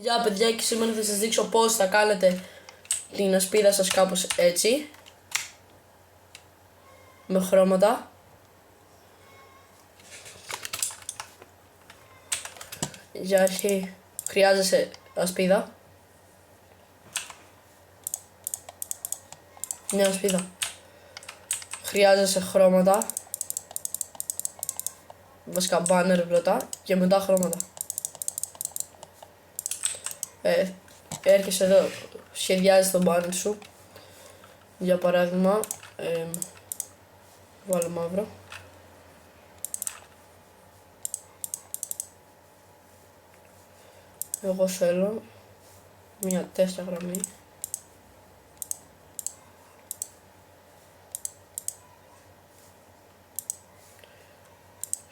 Γεια παιδιά, και σήμερα θα σας δείξω πώς θα κάνετε την ασπίδα σας κάπως έτσι, με χρώματα. Για αρχή χρειάζεσαι ασπίδα. Μια ασπίδα. Χρειάζεσαι χρώματα. Βασικά μπάνερ πρώτα και μετά χρώματα. Έρχεσαι εδώ, σχεδιάζεις το μπάνερ σου. Για παράδειγμα, βάλω μαύρο. Εγώ θέλω μια τέτοια γραμμή.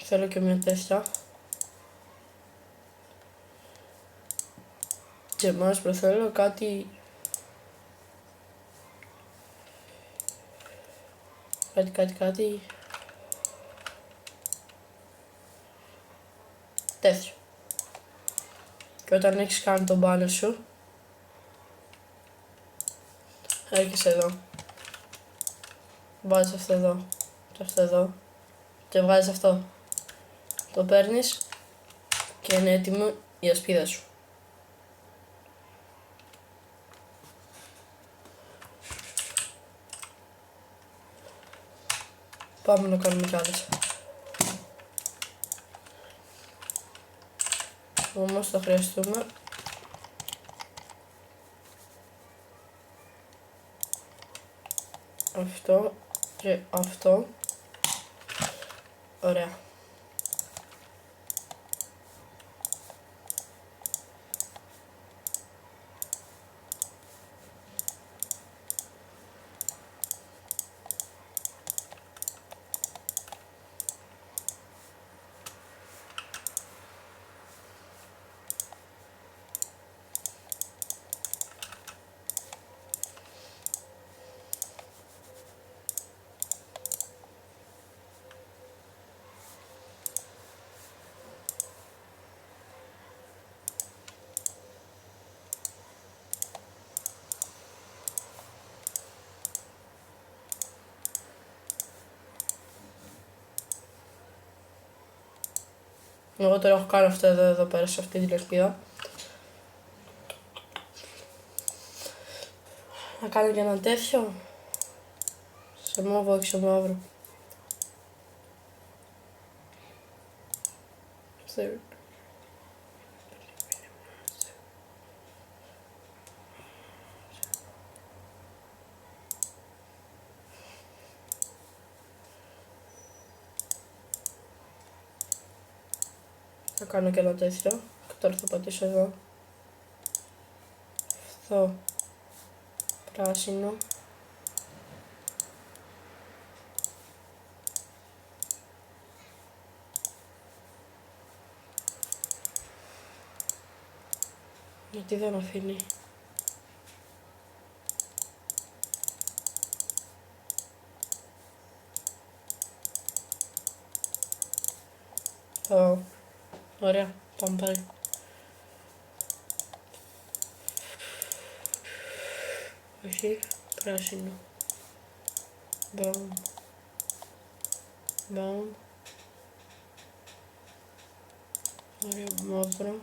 Θέλω και μια τέτοια. Και μαύρο θέλω κάτι τέτοιο. Και όταν έχεις κάνει τον μπάνερ σου, έρχεσαι εδώ, βάζεις αυτό εδώ και αυτό εδώ και βγάζεις αυτό. Το παίρνεις και είναι έτοιμο η ασπίδα σου. Πάμε να κάνουμε κι άλλες. Όμως θα χρειαστούμε αυτό και αυτό. Ωραία. Εγώ τώρα έχω κάνει αυτό εδώ πέρα σε αυτή την ασπίδα. Να κάνω και ένα τέτοιο σε μαύρο, όχι σε μαύρο. Θα κάνω και ένα τέτοιο και τώρα θα πατήσω εδώ. Αυτό πράσινο. Γιατί δεν αφήνει. Ωραία, πάμε πάλι. Όχι, πράσινο. Μπαμ. Μπαμ. Ωραία, μαύρο.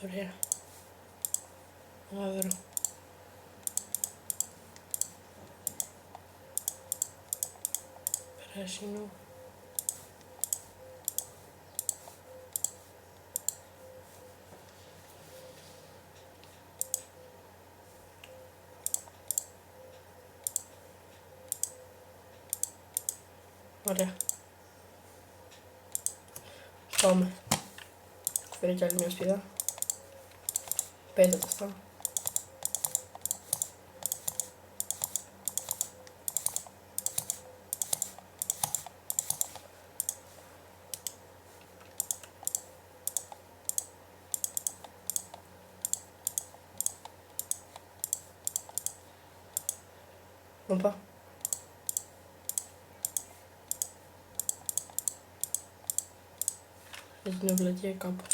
Ωραία. Μαύρο. Πράσινο. Ωραία. Πάμε. Φέρε κι άλλη μια σπίδα. Πέτα τα αυτά. Οπα. Έγινε βλακία κάπου.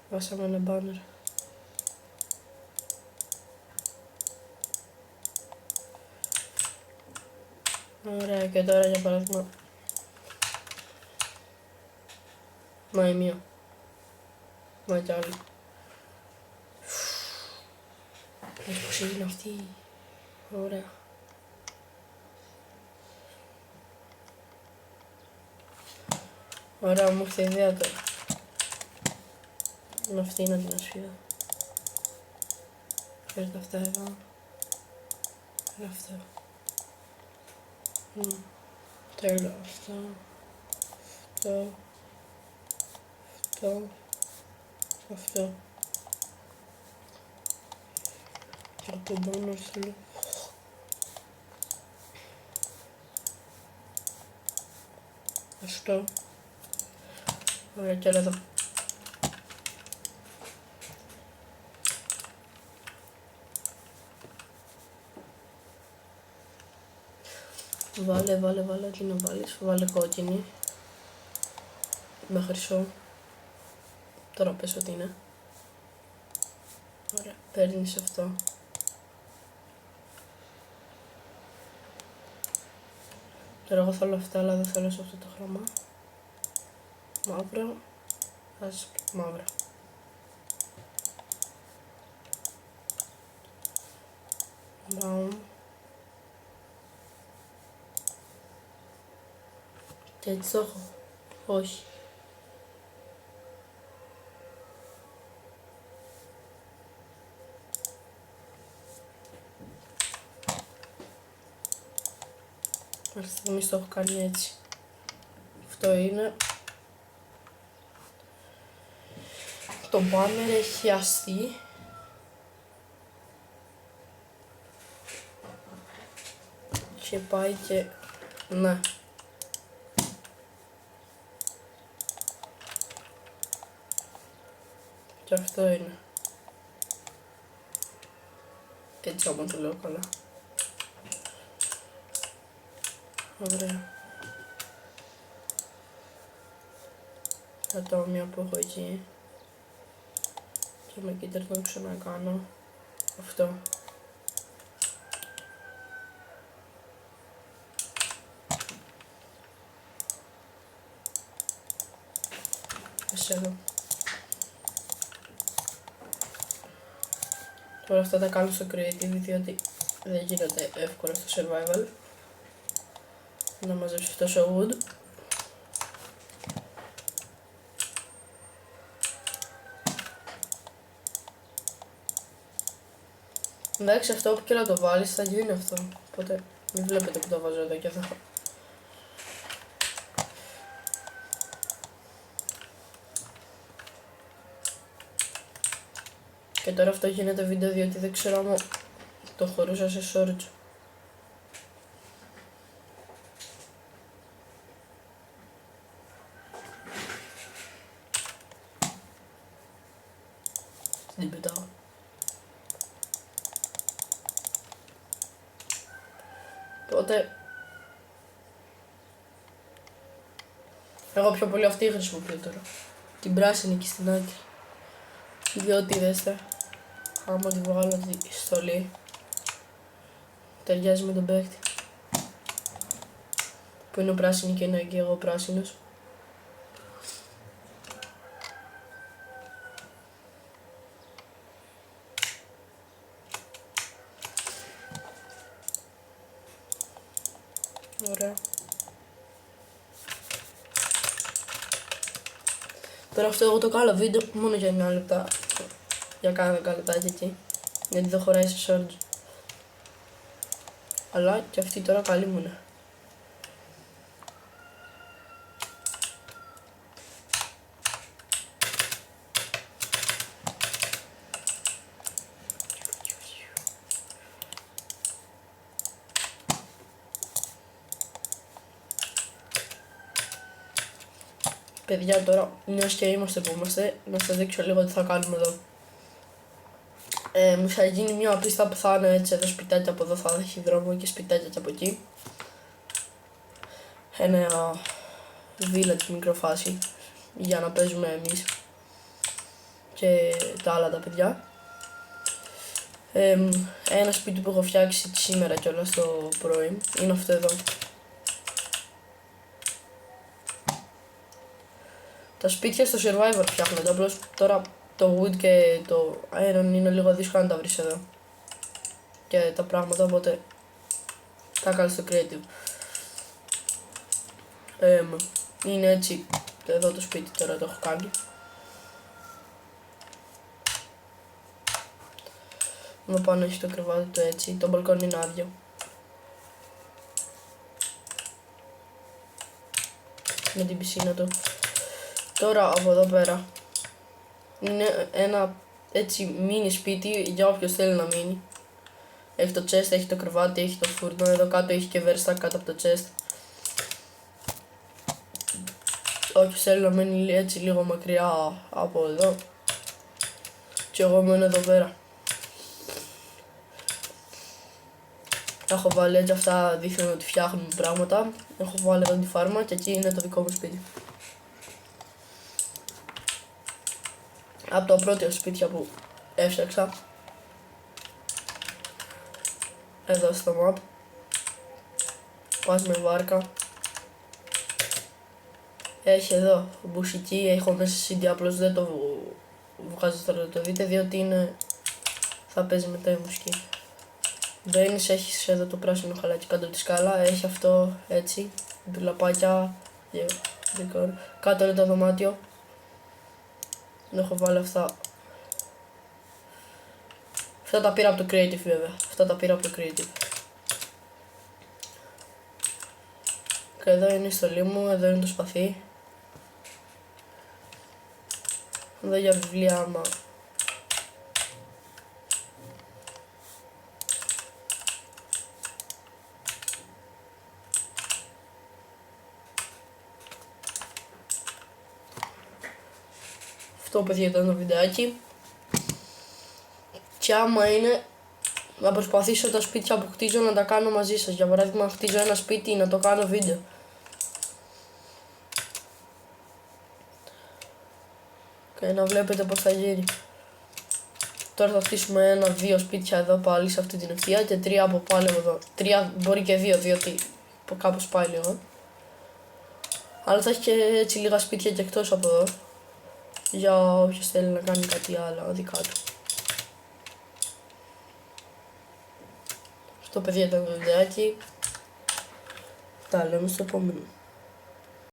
Βάσαμε ένα μπάνερ. Ωραία, και τώρα για παράδειγμα Μα μία. Μα κι άλλη. Πώς έγινε αυτή. Ωραία. Ωραία, μου ήρθε η ιδέα τώρα. Με αυτή είναι την ασφίδα. Φέρτε αυτά εδώ. Φέρτε αυτά. Θέλω αυτό. Αυτό. Αυτό. Αυτό. Και από τον πάνω θέλω. Αυτό. Ωραία, και εδώ. Βάλε, τι να βάλεις, βάλε κόκκινη. Με χρυσό. Τώρα πες ότι είναι. Ωραία, παίρνεις αυτό. Τώρα εγώ θέλω αυτά, αλλά δεν θέλω σε αυτό το χρώμα. Μαύρο. Μαύρο. Μπαμ. Και έτσι το έχω. Όχι. Αυτή τη στιγμή το έχω κάνει έτσι. Αυτό είναι. Το μπάνερ έχει αστεί. Και πάει και... ναι. Και αυτό είναι. Έτσι όμως το λέω καλά. Ωραία. Κρατάω μία που έχω εκεί. Και με κοίταρ το ξανακάνω. Αυτό. Εδώ. Τώρα αυτά τα κάνω στο creative διότι δεν γίνεται εύκολα στο survival να μαζέψει τόσο wood. Εντάξει, αυτό όπου και να το βάλεις θα γίνει αυτό, οπότε μην βλέπετε που το βάζω εδώ και εδώ. Και τώρα αυτό γίνεται βίντεο διότι δεν ξέρω αν το χωρούσα σε shorts. Την πετάω. Οπότε εγώ πιο πολύ αυτή χρησιμοποιώ τώρα. Την πράσινη και στην άκρη. Διότι δέστε, άμα τη βγάλω τη στολή ταιριάζει με τον παίκτη που είναι πράσινη και είναι και εγώ πράσινος. Ωραία. Τώρα αυτό εγώ το κάνω βίντεο μόνο για 9 λεπτά. Για κάνα 10 λεπτάκια εκεί. Γιατί δεν χωράει σε shorts. Αλλά και αυτή τώρα καλή μου είναι. Παιδιά, τώρα μιας και είμαστε που είμαστε, να σας δείξω λίγο τι θα κάνουμε εδώ. Θα γίνει μια πίστα που θα είναι έτσι εδώ σπιτάκια από εδώ, θα έχει δρόμο και σπιτάκια και από εκεί. Ένα village μικροφάση για να παίζουμε εμείς και τα άλλα τα παιδιά. Ένα σπίτι που έχω φτιάξει σήμερα κιόλας το πρωί είναι αυτό εδώ. Τα σπίτια στο Survivor φτιάχνονται, απλώς τώρα το wood και το iron είναι λίγο δύσκολο να τα βρεις εδώ και τα πράγματα, οπότε τα κάνεις στο creative. Είναι έτσι εδώ το σπίτι, τώρα το έχω κάνει. Εδώ πάνω έχει το κρεβάτι του έτσι, το μπαλκόνι είναι άδειο. Με την πισίνα του. Τώρα από εδώ πέρα είναι ένα έτσι μίνι σπίτι για όποιος θέλει να μείνει. Έχει το chest, έχει το κρεβάτι, έχει το φούρνο, εδώ κάτω έχει και βέρστα κάτω από το chest. Όποιος θέλει να μένει έτσι λίγο μακριά από εδώ. Και εγώ μένω εδώ πέρα. Έχω βάλει έτσι, αυτά δείχνουν ότι φτιάχνουν πράγματα. Έχω βάλει εδώ τη φάρμα και εκεί είναι το δικό μου σπίτι. Από τα πρώτα σπίτια που έφτιαξα. Εδώ στο map. Πας με βάρκα. Έχει εδώ μπουσική, έχω μέσα CD, απλώς δεν το βγάζω τώρα να το δείτε, διότι είναι... θα παίζει μετά η μουσική. Μπαίνεις, έχεις εδώ το πράσινο χαλάκι κάτω από τη σκάλα, έχει αυτό έτσι, ντουλαπάκια, κάτω είναι το δωμάτιο. Δεν έχω βάλει αυτά. Αυτά τα πήρα από το creative βέβαια, αυτά τα πήρα από το creative. Και εδώ είναι η στολή μου, εδώ είναι το σπαθί. Εδώ για βιβλία άμα αυτό παιδιά ήταν το βιντεάκι. Και άμα είναι να προσπαθήσω τα σπίτια που χτίζω να τα κάνω μαζί σας. Για παράδειγμα χτίζω ένα σπίτι να το κάνω βίντεο. Και να βλέπετε πως θα γίνει. Τώρα θα χτίσουμε 1-2 σπίτια εδώ πάλι σε αυτή την ευθεία και 3 από πάλι εδώ. 3 μπορεί και 2 διότι κάπως πάει λίγο. Αλλά θα έχει και έτσι λίγα σπίτια και εκτός από εδώ. Για όποιος θέλει να κάνει κάτι άλλο δικά του. Αυτό παιδιά ήταν το βιντεάκι. Τα λέμε στο επόμενο.